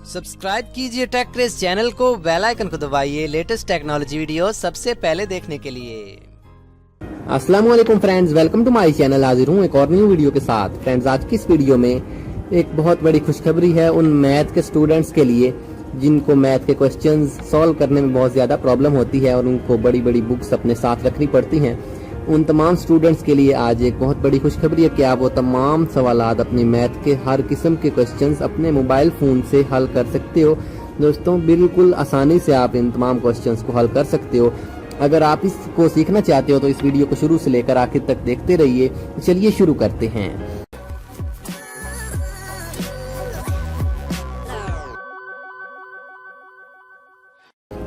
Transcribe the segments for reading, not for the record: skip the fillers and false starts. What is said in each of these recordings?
Subscribe कीजिए take craze channel को, bell icon को दबाइए लेटेस्ट टेक्नोलॉजी वीडियो सबसे पहले देखने के लिए। अस्सलाम वालेकुम friends, welcome to my channel. हाजिर हूँ एक और न्यू वीडियो के साथ। फ्रेंड्स, आज की इस वीडियो में एक बहुत बड़ी खुशखबरी है उन मैथ के स्टूडेंट्स के लिए जिनको मैथ के क्वेश्चंस सॉल्व करने में बहुत ज़्यादा प्रॉब्लम होती है और उनको बड़ी बड़ी बुक्स अपने साथ रखनी पड़ती हैं। उन तमाम स्टूडेंट्स के लिए आज एक बहुत बड़ी खुशखबरी है कि आप वो तमाम सवालात अपनी मैथ के हर किस्म के क्वेश्चंस अपने मोबाइल फ़ोन से हल कर सकते हो। दोस्तों, बिल्कुल आसानी से आप इन तमाम क्वेश्चंस को हल कर सकते हो। अगर आप इसको सीखना चाहते हो तो इस वीडियो को शुरू से लेकर आखिर तक देखते रहिए। चलिए शुरू करते हैं।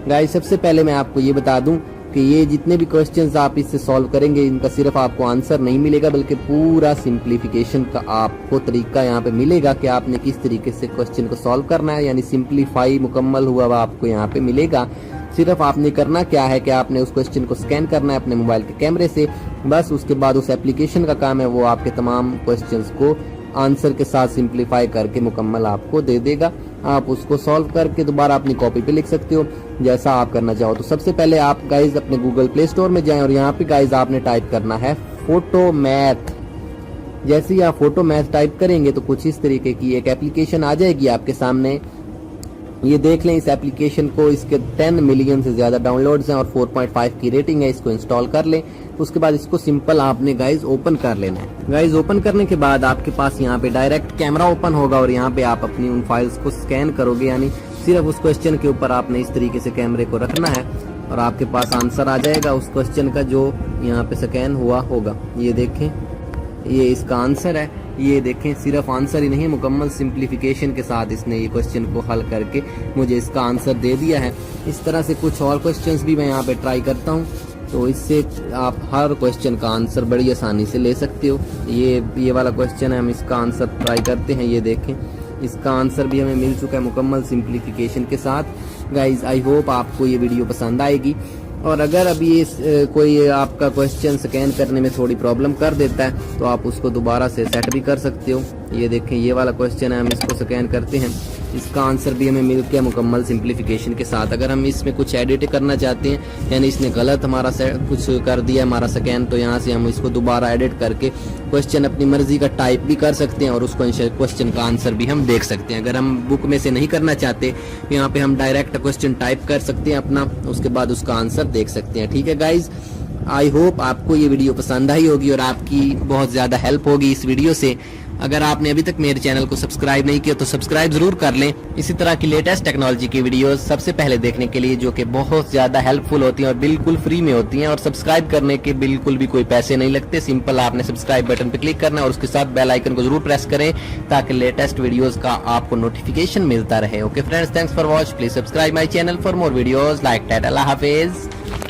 गाइस, सबसे पहले मैं आपको ये बता दूं कि ये जितने भी क्वेश्चंस आप इससे सॉल्व करेंगे इनका सिर्फ आपको आंसर नहीं मिलेगा बल्कि पूरा सिंप्लीफिकेशन का आपको तरीका यहाँ पे मिलेगा कि आपने किस तरीके से क्वेश्चन को सॉल्व करना है, यानी सिंप्लीफाई मुकम्मल हुआ हुआ आपको यहाँ पे मिलेगा। सिर्फ आपने करना क्या है कि आपने उस क्वेश्चन को स्कैन करना है अपने मोबाइल के कैमरे से, बस उसके बाद उस एप्लीकेशन का काम है वो आपके तमाम क्वेश्चंस को आंसर के साथ सिंप्लीफाई करके मुकम्मल आपको दे देगा। आप उसको सॉल्व करके दोबारा अपनी कॉपी पे लिख सकते हो जैसा आप करना चाहो। तो सबसे पहले आप गाइज अपने गूगल प्ले स्टोर में जाएं और यहाँ पे गाइज आपने टाइप करना है फोटो मैथ। जैसे ही आप फोटो मैथ टाइप करेंगे तो कुछ इस तरीके की एक एप्लीकेशन आ जाएगी आपके सामने। ये देख लें इस एप्लीकेशन को, इसके 10 मिलियन से ज्यादा डाउनलोड्स हैं और 4.5 की रेटिंग है। इसको इंस्टॉल कर लें। उसके बाद इसको सिंपल आपने गाइज ओपन कर लेना है। गाइज ओपन करने के बाद आपके पास यहाँ पे डायरेक्ट कैमरा ओपन होगा और यहाँ पे आप अपनी उन फाइल्स को स्कैन करोगे, यानी सिर्फ उस क्वेश्चन के ऊपर आपने इस तरीके से कैमरे को रखना है और आपके पास आंसर आ जाएगा उस क्वेश्चन का जो यहाँ पे स्कैन हुआ होगा। ये देखें, ये इसका आंसर है। ये देखें, सिर्फ आंसर ही नहीं, मुकम्मल सिंप्लीफिकेशन के साथ इसने ये क्वेश्चन को हल करके मुझे इसका आंसर दे दिया है। इस तरह से कुछ और क्वेश्चंस भी मैं यहाँ पे ट्राई करता हूँ, तो इससे आप हर क्वेश्चन का आंसर बड़ी आसानी से ले सकते हो। ये वाला क्वेश्चन है, हम इसका आंसर ट्राई करते हैं। ये देखें, इसका आंसर भी हमें मिल चुका है मुकम्मल सिंप्लीफिकेशन के साथ। गाइज, आई होप आपको ये वीडियो पसंद आएगी। और अगर अभी कोई आपका क्वेश्चन स्कैन करने में थोड़ी प्रॉब्लम कर देता है तो आप उसको दोबारा से सेट भी कर सकते हो। ये देखें, ये वाला क्वेश्चन है, हम इसको स्कैन करते हैं। इसका आंसर भी हमें मिल गया मुकम्मल सिंप्लीफिकेशन के साथ। अगर हम इसमें कुछ एडिट करना चाहते हैं, यानी इसने गलत हमारा कुछ कर दिया हमारा स्कैन, तो यहाँ से हम इसको दोबारा एडिट करके क्वेश्चन अपनी मर्जी का टाइप भी कर सकते हैं और उस क्वेश्चन का आंसर भी हम देख सकते हैं। अगर हम बुक में से नहीं करना चाहते तो यहाँ पे हम डायरेक्ट क्वेश्चन टाइप कर सकते हैं अपना, उसके बाद उसका आंसर देख सकते हैं। ठीक है गाइज, आई होप आपको ये वीडियो पसंद आई होगी और आपकी बहुत ज़्यादा हेल्प होगी इस वीडियो से। अगर आपने अभी तक मेरे चैनल को सब्सक्राइब नहीं किया तो सब्सक्राइब जरूर कर लें। इसी तरह की लेटेस्ट टेक्नोलॉजी की वीडियोस सबसे पहले देखने के लिए, जो कि बहुत ज़्यादा हेल्पफुल होती हैं और बिल्कुल फ्री में होती हैं, और सब्सक्राइब करने के बिल्कुल भी कोई पैसे नहीं लगते। सिंपल आपने सब्सक्राइब बटन पर क्लिक करना है और उसके साथ बेल आइकन को जरूर प्रेस करें ताकि लेटेस्ट वीडियोज का आपको नोटिफिकेशन मिलता रहे। Okay friends, thanks for watch. Please subscribe my channel for more videos like that. Allah Hafiz.